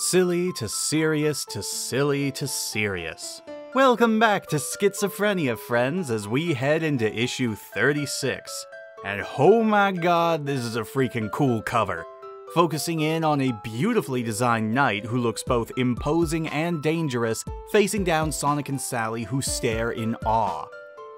Silly to serious to silly to serious. Welcome back to Schizophrenia, friends, as we head into issue 36. And oh my god, this is a freaking cool cover. Focusing in on a beautifully designed knight who looks both imposing and dangerous, facing down Sonic and Sally, who stare in awe.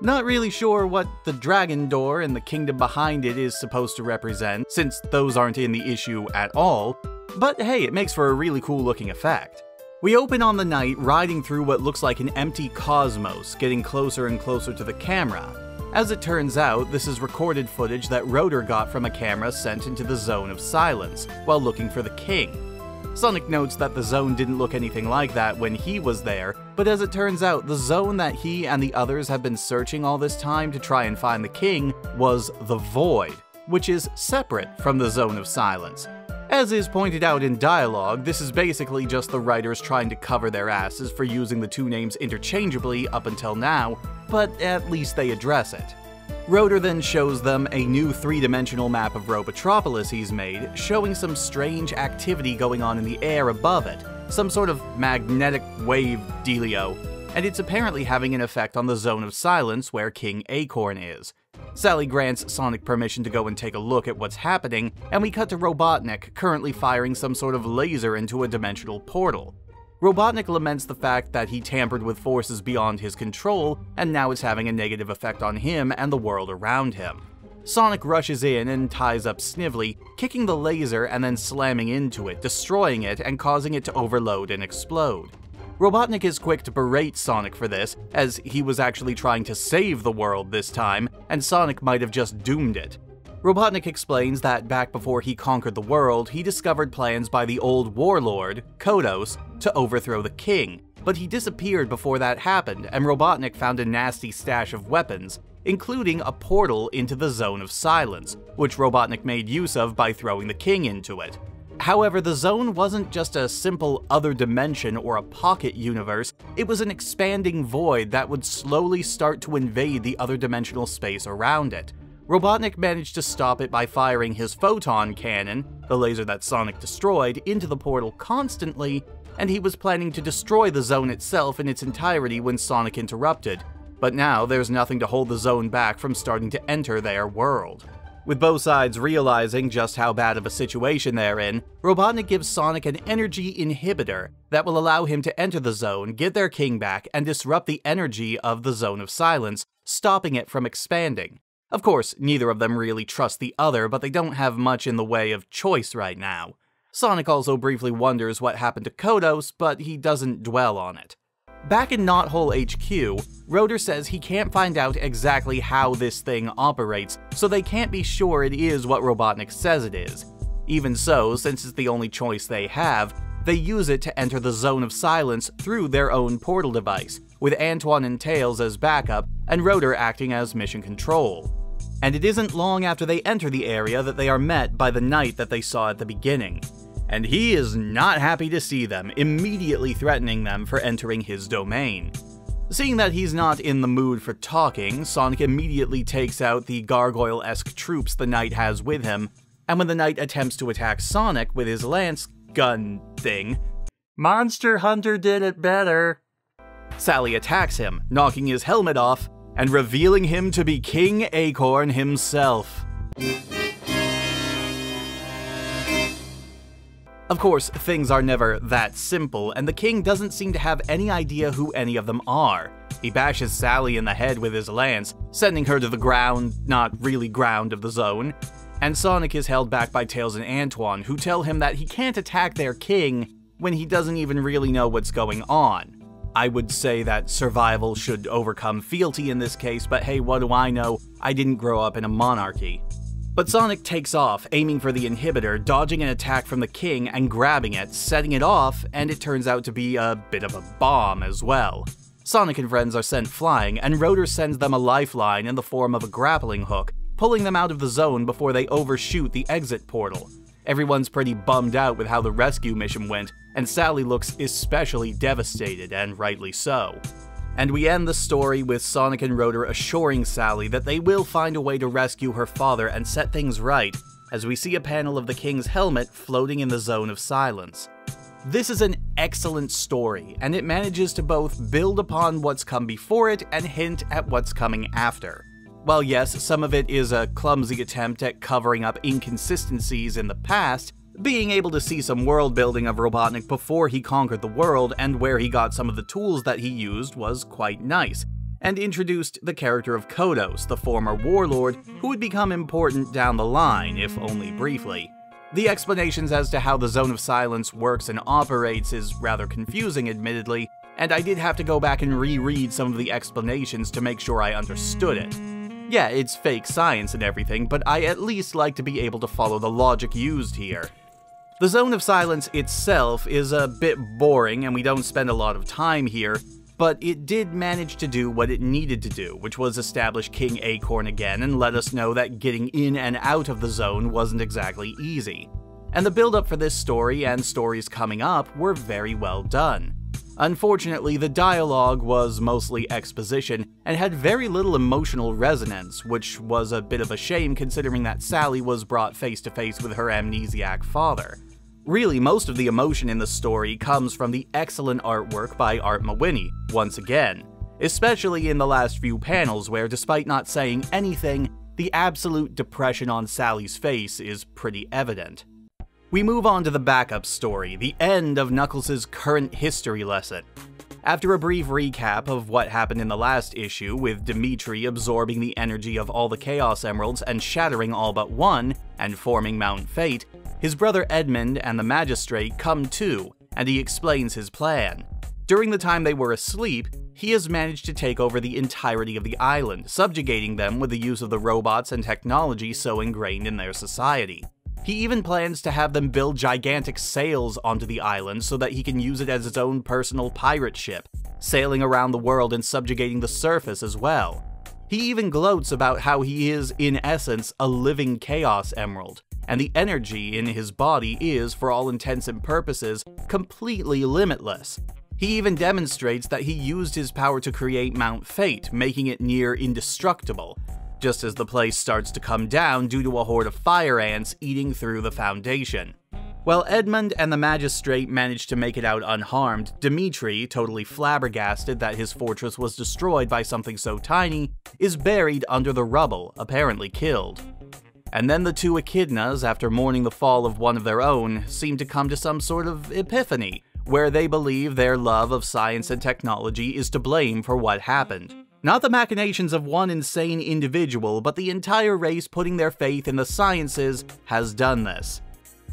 Not really sure what the dragon door and the kingdom behind it is supposed to represent, since those aren't in the issue at all, but hey, it makes for a really cool looking effect. We open on the knight riding through what looks like an empty cosmos, getting closer and closer to the camera. As it turns out, this is recorded footage that Rotor got from a camera sent into the Zone of Silence, while looking for the king. Sonic notes that the zone didn't look anything like that when he was there, but as it turns out, the zone that he and the others have been searching all this time to try and find the king was the Void, which is separate from the Zone of Silence. As is pointed out in dialogue, this is basically just the writers trying to cover their asses for using the two names interchangeably up until now, but at least they address it. Rotor then shows them a new three-dimensional map of Robotropolis he's made, showing some strange activity going on in the air above it, some sort of magnetic wave dealio, and it's apparently having an effect on the Zone of Silence where King Acorn is. Sally grants Sonic permission to go and take a look at what's happening, and we cut to Robotnik currently firing some sort of laser into a dimensional portal. Robotnik laments the fact that he tampered with forces beyond his control, and now it's having a negative effect on him and the world around him. Sonic rushes in and ties up Snively, kicking the laser and then slamming into it, destroying it and causing it to overload and explode. Robotnik is quick to berate Sonic for this, as he was actually trying to save the world this time, and Sonic might have just doomed it. Robotnik explains that back before he conquered the world, he discovered plans by the old warlord, Kodos, to overthrow the king, but he disappeared before that happened, and Robotnik found a nasty stash of weapons, including a portal into the Zone of Silence, which Robotnik made use of by throwing the king into it. However, the zone wasn't just a simple other dimension or a pocket universe, it was an expanding void that would slowly start to invade the other dimensional space around it. Robotnik managed to stop it by firing his photon cannon, the laser that Sonic destroyed, into the portal constantly, and he was planning to destroy the zone itself in its entirety when Sonic interrupted. But now there's nothing to hold the zone back from starting to enter their world. With both sides realizing just how bad of a situation they're in, Robotnik gives Sonic an energy inhibitor that will allow him to enter the zone, get their king back, and disrupt the energy of the Zone of Silence, stopping it from expanding. Of course, neither of them really trust the other, but they don't have much in the way of choice right now. Sonic also briefly wonders what happened to Kodos, but he doesn't dwell on it. Back in Knothole HQ, Rotor says he can't find out exactly how this thing operates, so they can't be sure it is what Robotnik says it is. Even so, since it's the only choice they have, they use it to enter the Zone of Silence through their own portal device, with Antoine and Tails as backup, and Rotor acting as mission control. And it isn't long after they enter the area that they are met by the knight that they saw at the beginning. And he is not happy to see them, immediately threatening them for entering his domain. Seeing that he's not in the mood for talking, Sonic immediately takes out the gargoyle-esque troops the knight has with him, and when the knight attempts to attack Sonic with his lance gun thing, Monster Hunter did it better. Sally attacks him, knocking his helmet off, and revealing him to be King Acorn himself. Of course, things are never that simple, and the king doesn't seem to have any idea who any of them are. He bashes Sally in the head with his lance, sending her to the ground, not really ground of the zone, and Sonic is held back by Tails and Antoine, who tell him that he can't attack their king when he doesn't even really know what's going on. I would say that survival should overcome fealty in this case, but hey, what do I know? I didn't grow up in a monarchy. But Sonic takes off, aiming for the inhibitor, dodging an attack from the king and grabbing it, setting it off, and it turns out to be a bit of a bomb as well. Sonic and friends are sent flying, and Rotor sends them a lifeline in the form of a grappling hook, pulling them out of the zone before they overshoot the exit portal. Everyone's pretty bummed out with how the rescue mission went, and Sally looks especially devastated, and rightly so. And we end the story with Sonic and Rotor assuring Sally that they will find a way to rescue her father and set things right, as we see a panel of the king's helmet floating in the Zone of Silence. This is an excellent story, and it manages to both build upon what's come before it and hint at what's coming after. While yes, some of it is a clumsy attempt at covering up inconsistencies in the past, being able to see some world building of Robotnik before he conquered the world and where he got some of the tools that he used was quite nice, and introduced the character of Kodos, the former warlord, who would become important down the line, if only briefly. The explanations as to how the Zone of Silence works and operates is rather confusing, admittedly, and I did have to go back and reread some of the explanations to make sure I understood it. Yeah, it's fake science and everything, but I at least like to be able to follow the logic used here. The Zone of Silence itself is a bit boring and we don't spend a lot of time here, but it did manage to do what it needed to do, which was establish King Acorn again and let us know that getting in and out of the zone wasn't exactly easy. And the build-up for this story and stories coming up were very well done. Unfortunately, the dialogue was mostly exposition and had very little emotional resonance, which was a bit of a shame considering that Sally was brought face to face with her amnesiac father. Really, most of the emotion in the story comes from the excellent artwork by Art Mawhinney, once again, especially in the last few panels where, despite not saying anything, the absolute depression on Sally's face is pretty evident. We move on to the backup story, the end of Knuckles' current history lesson. After a brief recap of what happened in the last issue, with Dimitri absorbing the energy of all the Chaos Emeralds and shattering all but one, and forming Mount Fate, his brother Edmund and the Magistrate come to, and he explains his plan. During the time they were asleep, he has managed to take over the entirety of the island, subjugating them with the use of the robots and technology so ingrained in their society. He even plans to have them build gigantic sails onto the island so that he can use it as his own personal pirate ship, sailing around the world and subjugating the surface as well. He even gloats about how he is, in essence, a living Chaos Emerald, and the energy in his body is, for all intents and purposes, completely limitless. He even demonstrates that he used his power to create Mount Fate, making it near indestructible, just as the place starts to come down due to a horde of fire ants eating through the foundation. While Edmund and the Magistrate manage to make it out unharmed, Dimitri, totally flabbergasted that his fortress was destroyed by something so tiny, is buried under the rubble, apparently killed. And then the two echidnas, after mourning the fall of one of their own, seem to come to some sort of epiphany, where they believe their love of science and technology is to blame for what happened. Not the machinations of one insane individual, but the entire race putting their faith in the sciences has done this.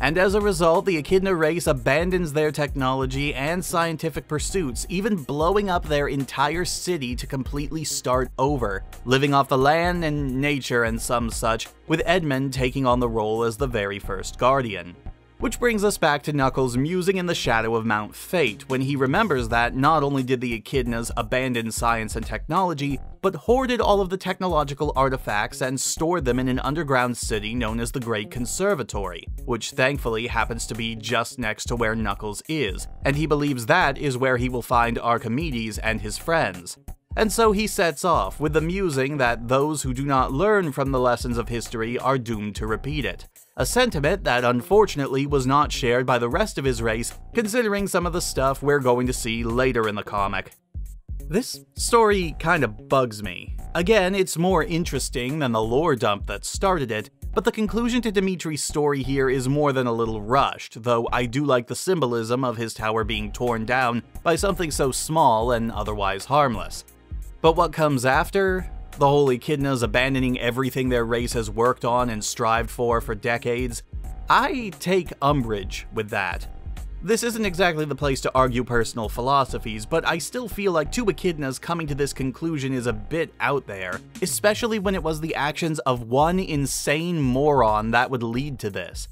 And as a result, the echidna race abandons their technology and scientific pursuits, even blowing up their entire city to completely start over, living off the land and nature and some such, with Edmund taking on the role as the very first guardian. Which brings us back to Knuckles musing in the shadow of Mount Fate, when he remembers that not only did the echidnas abandon science and technology, but hoarded all of the technological artifacts and stored them in an underground city known as the Great Conservatory, which thankfully happens to be just next to where Knuckles is, and he believes that is where he will find Archimedes and his friends. And so he sets off, with the musing that those who do not learn from the lessons of history are doomed to repeat it. A sentiment that unfortunately was not shared by the rest of his race, considering some of the stuff we're going to see later in the comic. This story kinda bugs me. Again, it's more interesting than the lore dump that started it, but the conclusion to Dimitri's story here is more than a little rushed, though I do like the symbolism of his tower being torn down by something so small and otherwise harmless. But what comes after? The whole echidnas abandoning everything their race has worked on and strived for decades? I take umbrage with that. This isn't exactly the place to argue personal philosophies, but I still feel like two echidnas coming to this conclusion is a bit out there, especially when it was the actions of one insane moron that would lead to this.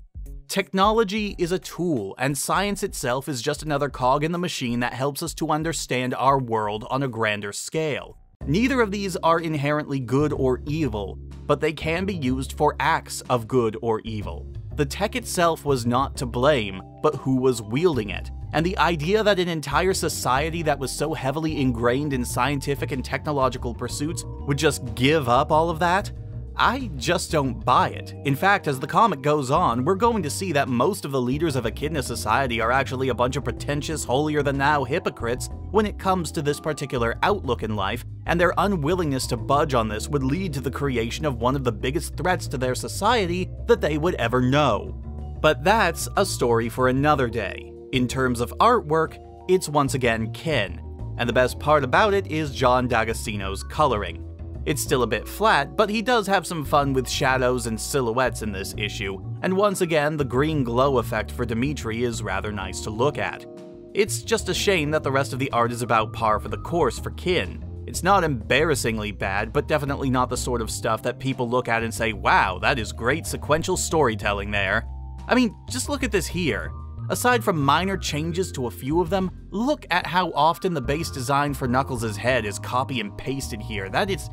Technology is a tool, and science itself is just another cog in the machine that helps us to understand our world on a grander scale. Neither of these are inherently good or evil, but they can be used for acts of good or evil. The tech itself was not to blame, but who was wielding it. And the idea that an entire society that was so heavily ingrained in scientific and technological pursuits would just give up all of that? I just don't buy it. In fact, as the comic goes on, we're going to see that most of the leaders of Echidna society are actually a bunch of pretentious, holier-than-thou hypocrites when it comes to this particular outlook in life, and their unwillingness to budge on this would lead to the creation of one of the biggest threats to their society that they would ever know. But that's a story for another day. In terms of artwork, it's once again Ken, and the best part about it is John D'Agostino's coloring. It's still a bit flat, but he does have some fun with shadows and silhouettes in this issue, and once again the green glow effect for Dimitri is rather nice to look at. It's just a shame that the rest of the art is about par for the course for Kin. It's not embarrassingly bad, but definitely not the sort of stuff that people look at and say, wow, that is great sequential storytelling there. I mean, just look at this here. Aside from minor changes to a few of them, look at how often the base design for Knuckles' head is copy and pasted here. That's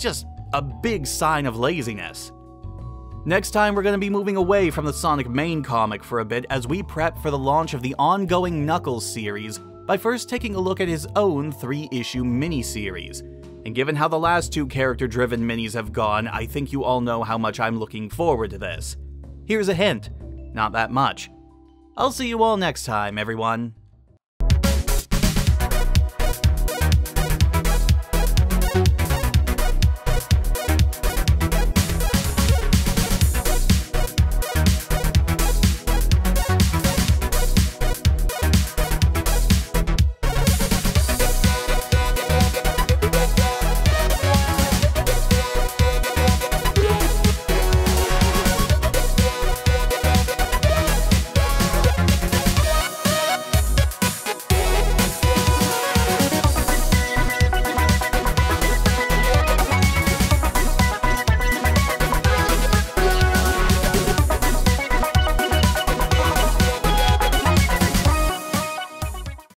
just a big sign of laziness. Next time we're going to be moving away from the Sonic main comic for a bit as we prep for the launch of the ongoing Knuckles series by first taking a look at his own 3-issue miniseries. And given how the last 2 character-driven minis have gone, I think you all know how much I'm looking forward to this. Here's a hint, not that much. I'll see you all next time, everyone.